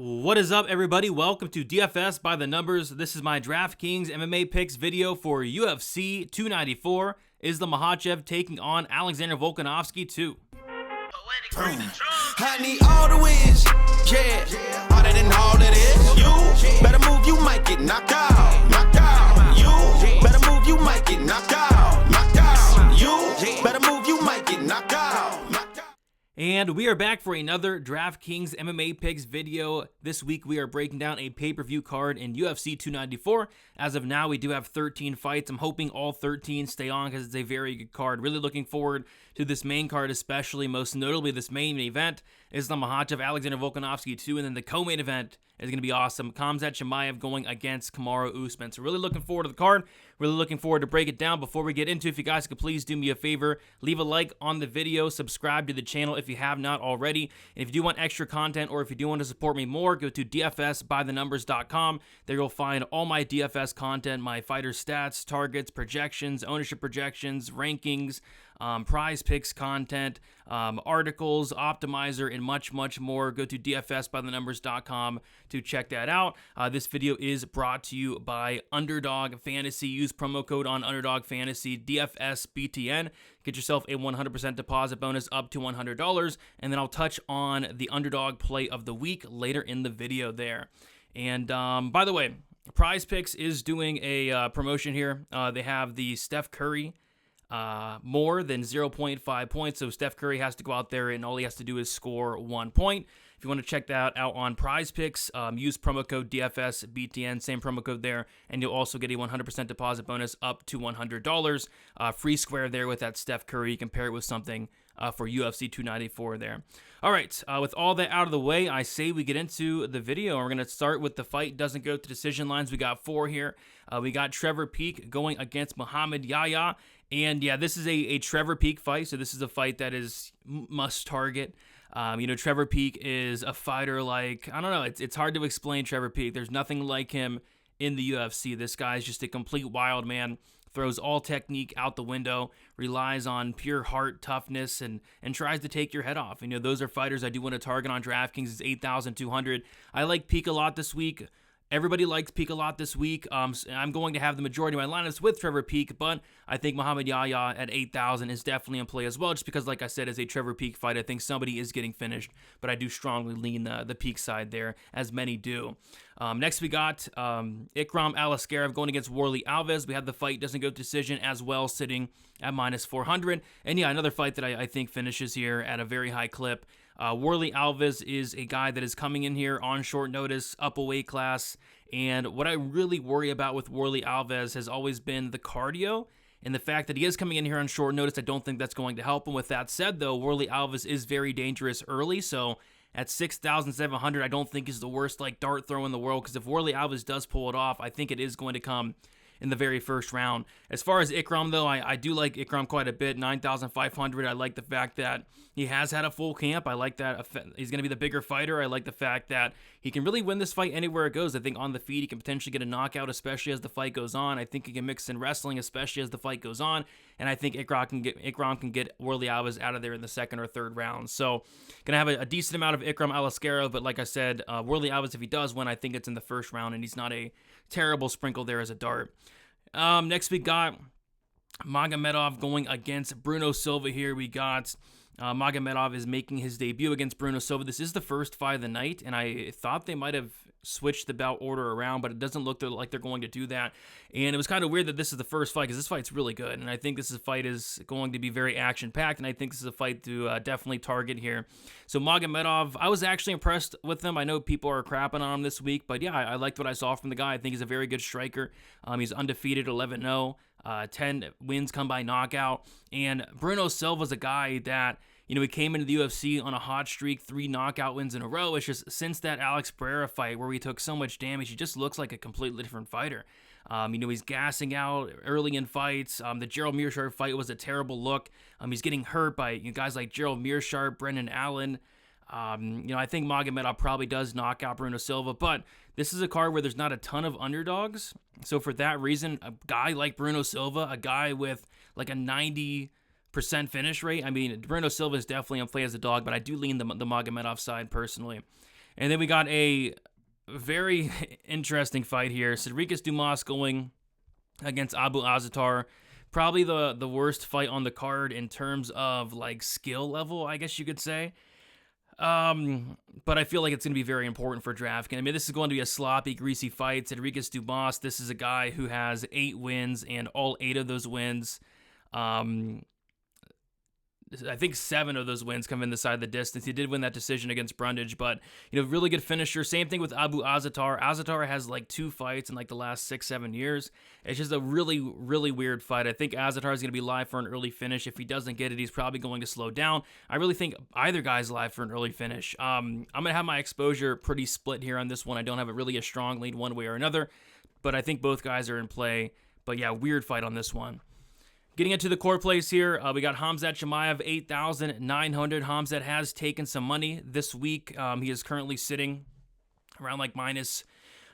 What is up, everybody? Welcome to DFS by the Numbers. This is my Draftkings MMA picks video for UFC 294. Islam Makhachev taking on Alexander Volkanovski 2. I need all the wins, yeah. Harder than all of this. You better move, you might get knocked out. Knocked out. You better move, you might get knocked out. Knocked out. You better move, you might get knocked out. Knocked out. And we are back for another DraftKings MMA picks video. This week we are breaking down a pay-per-view card in UFC 294. As of now, we do have 13 fights. I'm hoping all 13 stay on because it's a very good card. Really looking forward to this main card, especially, most notably this main event. Islam Makhachev, Alexander Volkanovski 2, and then the co-main event is going to be awesome. Khamzat Chimaev going against Kamaru Usman. So really looking forward to the card. Really looking forward to break it down. Before we get into it, if you guys could please do me a favor, leave a like on the video, subscribe to the channel if you have not already. And if you do want extra content or if you do want to support me more, go to dfsbythenumbers.com. There you'll find all my DFS content, my fighter stats, targets, projections, ownership projections, rankings, prize picks content, articles, optimizer, and much, much more. Go to dfsbythenumbers.com to check that out. This video is brought to you by Underdog Fantasy. Use promo code on Underdog Fantasy, DFSBTN. Get yourself a 100% deposit bonus up to $100, and then I'll touch on the Underdog play of the week later in the video there. And by the way, Prize Picks is doing a promotion here. They have the Steph Curry more than 0.5 points. So Steph Curry has to go out there and all he has to do is score 1 point. If you want to check that out on Prize Picks, use promo code DFSBTN, same promo code there, and you'll also get a 100% deposit bonus up to $100. Free square there with that Steph Curry. You can pair it with something for UFC 294 there. All right, with all that out of the way, I say we get into the video. We're going to start with the fight. Doesn't go to decision lines. We got 4 here. We got Trevor Peek going against Muhammad Yahya. And yeah, this is a Trevor Peek fight, so this is a fight that is must target. Trevor Peek is a fighter like, I don't know, it's hard to explain Trevor Peek. There's nothing like him in the UFC. This guy is just a complete wild man, throws all technique out the window, relies on pure heart toughness, and tries to take your head off. Those are fighters I do want to target on DraftKings. It's 8,200. I like Peek a lot this week. Everybody likes Peek a lot this week. I'm going to have the majority of my lineups with Trevor Peek, but I think Muhammad Yahya at 8,000 is definitely in play as well, just because, like I said, as a Trevor Peek fight, I think somebody is getting finished, but I do strongly lean the Peek side there, as many do. Next, we got Ikram Aliskerov going against Warlley Alves. We have the fight doesn't go to decision as well, sitting at minus 400. And yeah, another fight that I think finishes here at a very high clip. Warlley Alves is a guy that is coming in here on short notice, up a weight class, and what I really worry about with Warlley Alves has always been the cardio, and the fact that he is coming in here on short notice. I don't think that's going to help him. With that said, though, Warlley Alves is very dangerous early, so at 6,700, I don't think is the worst dart throw in the world, because if Warlley Alves does pull it off, I think it is going to come in the very first round. As far as Ikram, though, I do like Ikram quite a bit, 9,500. I like the fact that he has had a full camp. I like that he's going to be the bigger fighter. I like the fact that he can really win this fight anywhere it goes. I think on the feet, he can potentially get a knockout, especially as the fight goes on. I think he can mix in wrestling, especially as the fight goes on. And I think Ikram can get Warlley Alves out of there in the second or third round. So, going to have a decent amount of Ikram Aliskerov, but like I said, Warlley Alves, if he does win, I think it's in the first round, and he's not a terrible sprinkle there as a dart. Next, we got Magomedov going against Bruno Silva here. We got Magomedov is making his debut against Bruno Silva. This is the first fight of the night, and I thought they might have switched the bout order around, but it doesn't look like they're going to do that. And it was kind of weird that this is the first fight, because this fight's really good, and I think this fight is going to be very action-packed, and I think this is a fight to definitely target here. So Magomedov, I was actually impressed with him. I know people are crapping on him this week, but yeah, I liked what I saw from the guy. I think he's a very good striker. He's undefeated, 11-0. 10 wins come by knockout. And Bruno Silva's a guy that, he came into the UFC on a hot streak, 3 knockout wins in a row. It's just since that Alex Pereira fight where he took so much damage, he just looks like a completely different fighter. He's gassing out early in fights. The Gerald Meerschaert fight was a terrible look. He's getting hurt by guys like Gerald Meerschaert, Brendan Allen. I think Magomedov probably does knock out Bruno Silva, but this is a card where there's not a ton of underdogs. So for that reason, a guy like Bruno Silva, a guy with like a 90% finish rate, Bruno Silva is definitely on play as a dog, but I do lean the Magomedov side personally. And then we got a very interesting fight here. Cedricus Dumas going against Abu Azatar. Probably the worst fight on the card in terms of like skill level, I guess you could say. But I feel like it's going to be very important for DraftKings. I mean, this is going to be a sloppy, greasy fight. Cedricus Dumas, this is a guy who has 8 wins, and all 8 of those wins, I think 7 of those wins come in the side of the distance. He did win that decision against Brundage, but, really good finisher. Same thing with Abu Azatar. Azatar has like 2 fights in like the last 6-7 years. It's just a really, really weird fight. I think Azatar is going to be live for an early finish. If he doesn't get it, he's probably going to slow down. I really think either guy's live for an early finish. I'm going to have my exposure pretty split here on this one. I don't have a strong lead one way or another, but I think both guys are in play. But yeah, weird fight on this one. Getting into the core plays here, we got Khamzat Chimaev, 8,900. Khamzat has taken some money this week. He is currently sitting around like minus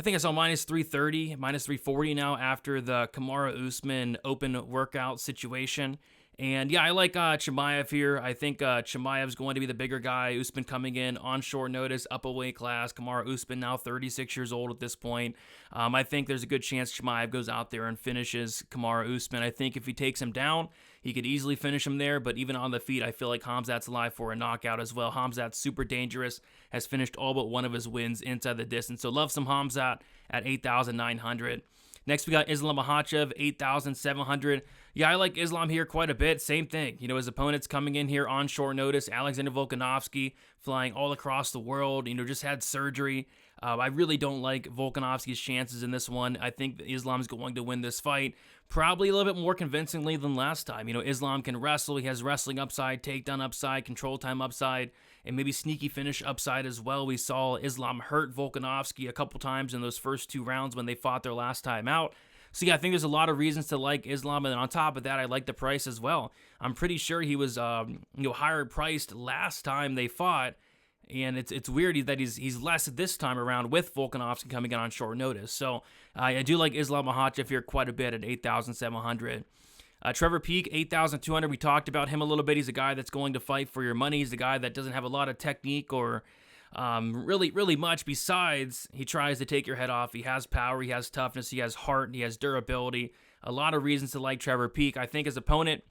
330, minus 340 now after the Kamaru Usman open workout situation. And yeah, I like Chimaev here. I think Chimaev's going to be the bigger guy. Usman coming in on short notice, up a weight class. Kamaru Usman now 36 years old at this point. I think there's a good chance Chimaev goes out there and finishes Kamaru Usman. I think if he takes him down, he could easily finish him there. But even on the feet, I feel like Khamzat's alive for a knockout as well. Khamzat's super dangerous, has finished all but one of his wins inside the distance. So love some Khamzat at 8,900. Next, we got Islam Makhachev, 8,700. Yeah, I like Islam here quite a bit. Same thing. His opponent's coming in here on short notice. Alexander Volkanovski flying all across the world, just had surgery. I really don't like Volkanovski's chances in this one. I think Islam's going to win this fight probably a little bit more convincingly than last time. Islam can wrestle. He has wrestling upside, takedown upside, control time upside, and maybe sneaky finish upside as well. We saw Islam hurt Volkanovski a couple times in those first 2 rounds when they fought their last time out. So yeah, I think there's a lot of reasons to like Islam, and on top of that, I like the price as well. I'm pretty sure he was higher priced last time they fought, and it's weird that he's less this time around with Volkanovski coming in on short notice. So I do like Islam Makhachev here quite a bit at 8,700. Trevor Peek, 8,200. We talked about him a little bit. He's a guy that's going to fight for your money. He's a guy that doesn't have a lot of technique or really much besides he tries to take your head off. He has power, he has toughness, he has heart, he has durability. A lot of reasons to like Trevor Peek. I think his opponent,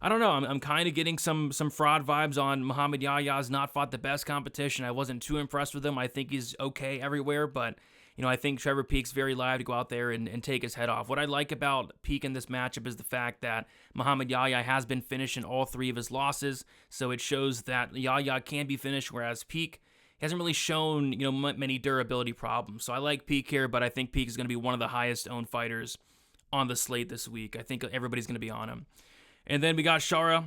I don't know, I'm kind of getting some fraud vibes on Muhammad Yahya's not fought the best competition. I wasn't too impressed with him. I think he's okay everywhere, but I think Trevor Peek's very live to go out there and take his head off. What I like about Peek in this matchup is the fact that Muhammad Yahya has been finished in all 3 of his losses, so it shows that Yahya can be finished, whereas Peek hasn't really shown, many durability problems. So I like Peek here, but I think Peek is going to be one of the highest owned fighters on the slate this week. I think everybody's going to be on him. And then we got Shara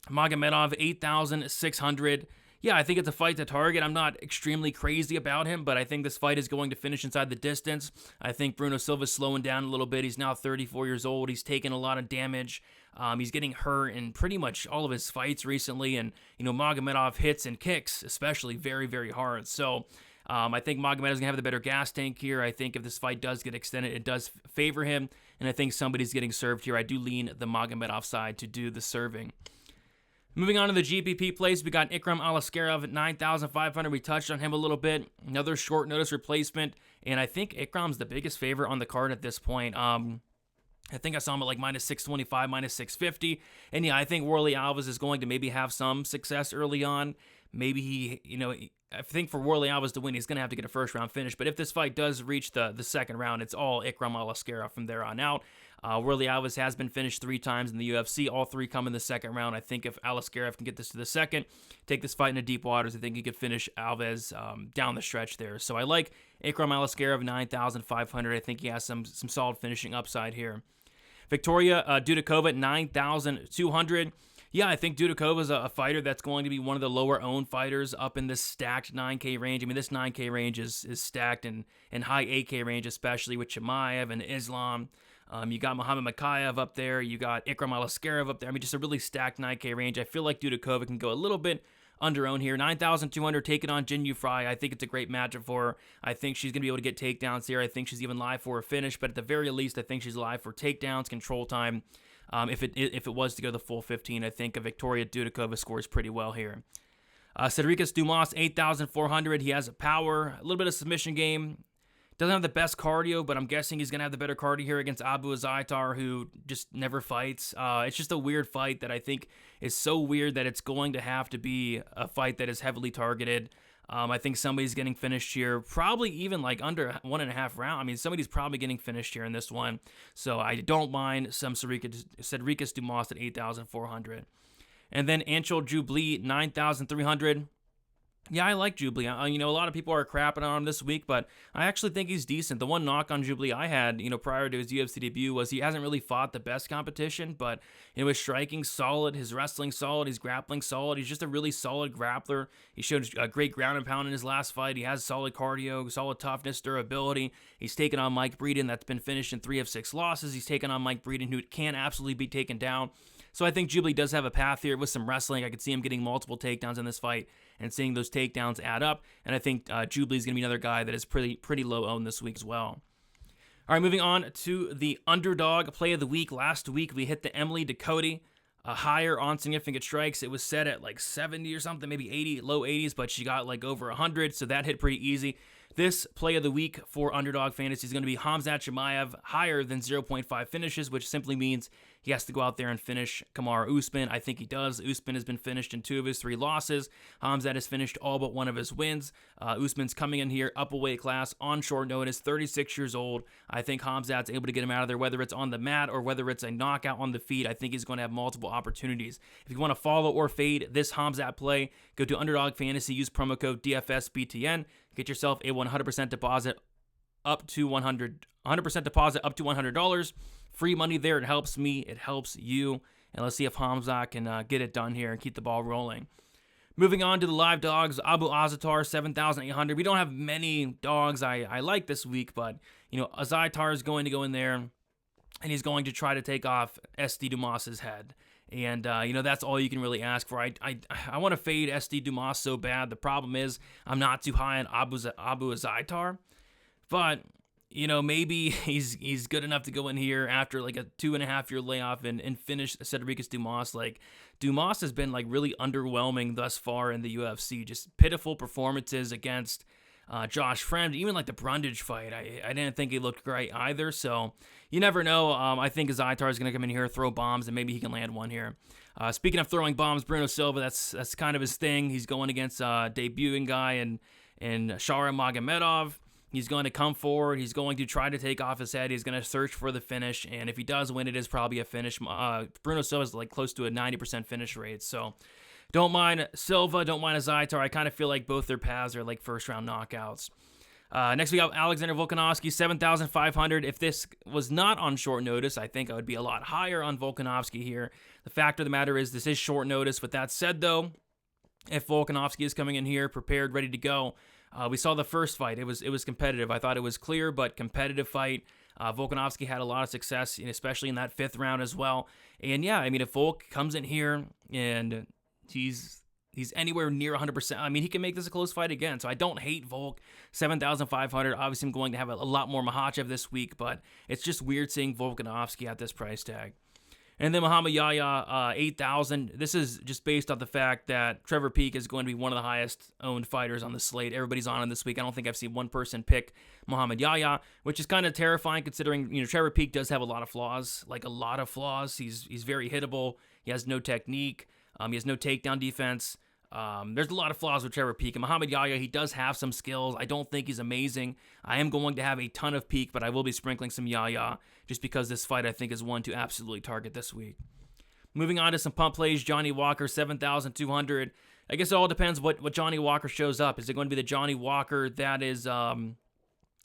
Magomedov, 8,600. Yeah, I think it's a fight to target. I'm not extremely crazy about him, but I think this fight is going to finish inside the distance. I think Bruno Silva's slowing down a little bit. He's now 34 years old. He's taken a lot of damage. He's getting hurt in pretty much all of his fights recently, and Magomedov hits and kicks especially very, very hard. So I think Magomedov's gonna have the better gas tank here. I think if this fight does get extended, it does favor him, and I think somebody's getting served here. I do lean the Magomedov side to do the serving. Moving on to the GPP plays, we got Ikram Alaskarov at 9,500. We touched on him a little bit. Another short notice replacement, and I think Ikram's the biggest favorite on the card at this point. I think I saw him at like minus 625, minus 650. And yeah, I think Warlley Alves is going to maybe have some success early on. Maybe I think for Warlley Alves to win, he's going to have to get a first round finish. But if this fight does reach the second round, it's all Ikram Alaskarov from there on out. Warlley Alves has been finished 3 times in the UFC. All 3 come in the second round. I think if Alaskarov can get this to the second, take this fight into deep waters, I think he could finish Alves down the stretch there. So I like Ikram Alaskarov, 9,500. I think he has some solid finishing upside here. Victoria Dudakova at 9,200. Yeah, I think Dudakova is a fighter that's going to be one of the lower owned fighters up in this stacked 9K range. I mean, this 9K range is stacked in high 8K range, especially with Chimaev and Islam. You got Muhammad Makhachev up there. You got Ikram Alaskarov up there. I mean, just a really stacked 9K range. I feel like Dudakova can go a little bit under-owned here. 9,200 taking on Jin Yu Fry. I think it's a great matchup for her. I think she's going to be able to get takedowns here. I think she's even live for a finish, but at the very least, I think she's live for takedowns, control time. If it was to go the full 15, I think Victoria Dudakova scores pretty well here. Cedricus Dumas, 8,400. He has a power, a little bit of submission game. Doesn't have the best cardio, but I'm guessing he's going to have the better cardio here against Abu Azaitar, who just never fights. It's just a weird fight that I think is so weird that it's going to have to be a fight that is heavily targeted. I think somebody's getting finished here, probably even like under 1.5 rounds. I mean, somebody's probably getting finished here in this one. So I don't mind some Cedricus Dumas at 8,400. And then Anchel Jubli, 9,300. Yeah, I like Jubli. A lot of people are crapping on him this week, but I actually think he's decent. The one knock on Jubli I had, prior to his UFC debut was he hasn't really fought the best competition, but his striking solid, his wrestling solid, his grappling solid. He's just a really solid grappler. He showed a great ground and pound in his last fight. He has solid cardio, solid toughness, durability. He's taken on Mike Breeden, that's been finished in 3 of 6 losses. He's taken on Mike Breeden, who can absolutely be taken down. So I think Jubli does have a path here with some wrestling. I could see him getting multiple takedowns in this fight and seeing those takedowns add up. And I think Jubli is going to be another guy that is pretty low owned this week as well. All right, moving on to the Underdog play of the week. Last week we hit the Emily Ducote higher on significant strikes. It was set at like 70 or something, maybe 80, low 80s, but she got like over 100, so that hit pretty easy. This play of the week for Underdog Fantasy is going to be Khamzat Chimaev higher than 0.5 finishes, which simply means he has to go out there and finish Kamaru Usman. I think he does. Usman has been finished in 2 of his 3 losses. Khamzat has finished all but 1 of his wins. Usman's coming in here up a weight class on short notice, 36 years old. I think Khamzat's able to get him out of there, whether it's on the mat or whether it's a knockout on the feet. I think he's going to have multiple opportunities. If you want to follow or fade this Khamzat play, go to Underdog Fantasy, use promo code DFSBTN. Get yourself a 100% deposit up to $100. Free money there. It helps me. It helps you. And let's see if Khamzat can get it done here and keep the ball rolling. Moving on to the live dogs, Abu Azaitar, 7,800. We don't have many dogs I like this week, but Azaitar is going to go in there and he's going to try to take off SD Dumas's head. And, that's all you can really ask for. I want to fade SD Dumas so bad. The problem is I'm not too high on Abu Azaitar. But, maybe he's good enough to go in here after like a 2.5-year layoff and finish Cedricus Dumas. Like, Dumas has been like really underwhelming thus far in the UFC. Just pitiful performances against Josh Fremd. Even like the Brundage fight, I didn't think he looked great either. So you never know. I think Azaitar is going to come in here, throw bombs, and maybe he can land one here. Speaking of throwing bombs, Bruno Silva, that's kind of his thing. He's going against a debuting guy and Shara Magomedov. He's going to come forward. He's going to try to take off his head. He's going to search for the finish. And if he does win, it is probably a finish. Bruno Silva is like close to a 90% finish rate. So don't mind Silva. Don't mind Azaitar. I kind of feel like both their paths are like first-round knockouts. Next, we got Alexander Volkanovski, 7,500. If this was not on short notice, I think I would be a lot higher on Volkanovski here. The fact of the matter is this is short notice. With that said, though, if Volkanovski is coming in here prepared, ready to go, we saw the first fight. It was competitive. I thought it was clear, but competitive fight. Volkanovski had a lot of success, especially in that 5th round as well. And yeah, I mean, if Volk comes in here and he's anywhere near 100%, I mean, he can make this a close fight again. So I don't hate Volk. 7,500. Obviously, I'm going to have a lot more Makhachev this week, but it's just weird seeing Volkanovski at this price tag. And then Muhammad Yahya, 8,000. This is just based off the fact that Trevor Peek is going to be one of the highest owned fighters on the slate. Everybody's on him this week. I don't think I've seen one person pick Muhammad Yahya, which is kind of terrifying considering, Trevor Peek does have a lot of flaws, like a lot of flaws. He's very hittable. He has no technique. He has no takedown defense. There's a lot of flaws with Trevor Peek. And Muhammad Yahya, he does have some skills. I don't think he's amazing. I am going to have a ton of Peek, but I will be sprinkling some Yahya just because this fight, I think, is one to absolutely target this week. Moving on to some pump plays, Johnny Walker, 7,200. I guess it all depends what Johnny Walker shows up. Is it going to be the Johnny Walker that is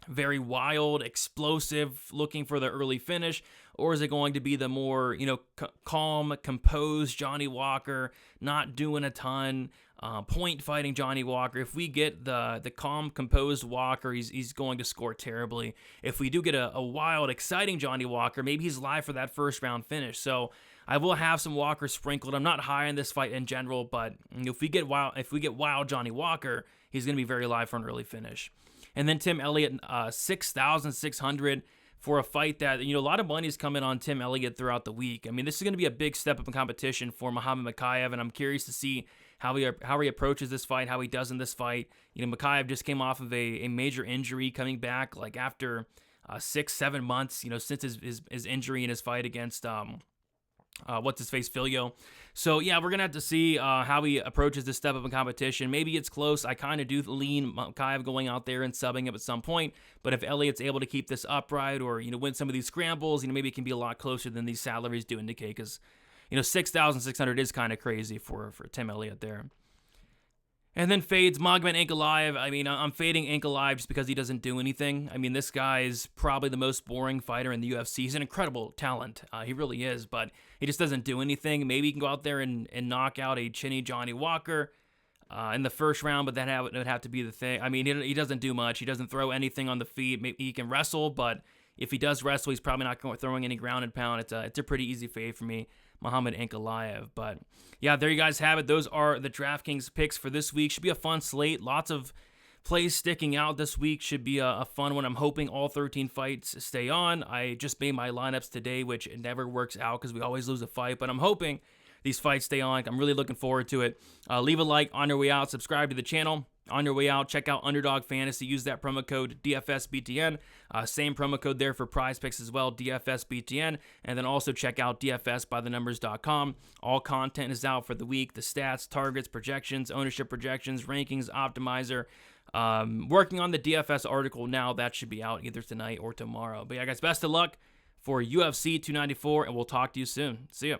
very wild, explosive, looking for the early finish? Or is it going to be the more, calm, composed Johnny Walker, not doing a ton, point fighting Johnny Walker? If we get the calm, composed Walker, he's going to score terribly. If we do get a wild, exciting Johnny Walker, maybe he's live for that first round finish. So I will have some Walker sprinkled. I'm not high on this fight in general, but if we get wild Johnny Walker, he's going to be very live for an early finish. And then Tim Elliott, 6,600. For a fight that, a lot of money is coming on Tim Elliott throughout the week. I mean, this is going to be a big step up in competition for Muhammad Makhachev, and I'm curious to see how he approaches this fight, how he does in this fight. You know, Mikhaev just came off of a major injury, coming back like after 6-7 months, you know, since his injury in his fight against what's his face, Filio. So yeah, we're gonna have to see how he approaches this step up in competition. Maybe it's close. I kind of do lean Mikhaev going out there and subbing him at some point. But if Elliott's able to keep this upright, or you know, win some of these scrambles, you know, maybe it can be a lot closer than these salaries do indicate. Because you know, 6,600 is kind of crazy for Tim Elliott there. And then fades Magomed Ankalaev. I mean, I'm fading Ankalaev just because he doesn't do anything. I mean, this guy is probably the most boring fighter in the UFC. He's an incredible talent. He really is, but he just doesn't do anything. Maybe he can go out there and knock out a chinny Johnny Walker in the first round, but that would have to be the thing. I mean, he doesn't do much. He doesn't throw anything on the feet. Maybe he can wrestle, but if he does wrestle, he's probably not throwing any ground and pound. It's a pretty easy fade for me, Magomed Ankalaev. But yeah, there you guys have it. Those are the DraftKings picks for this week. Should be a fun slate. Lots of plays sticking out this week. Should be a fun one. I'm hoping all 13 fights stay on. I just made my lineups today, which it never works out because we always lose a fight. But I'm hoping these fights stay on. I'm really looking forward to it. Leave a like on your way out. Subscribe to the channel. On your way out, check out Underdog Fantasy. Use that promo code DFSBTN. Same promo code there for Prize Picks as well, DFSBTN. And then also check out DFSbythenumbers.com. All content is out for the week. The stats, targets, projections, ownership projections, rankings, optimizer. Working on the DFS article now. That should be out either tonight or tomorrow. But yeah, guys, best of luck for UFC 294, and we'll talk to you soon. See ya.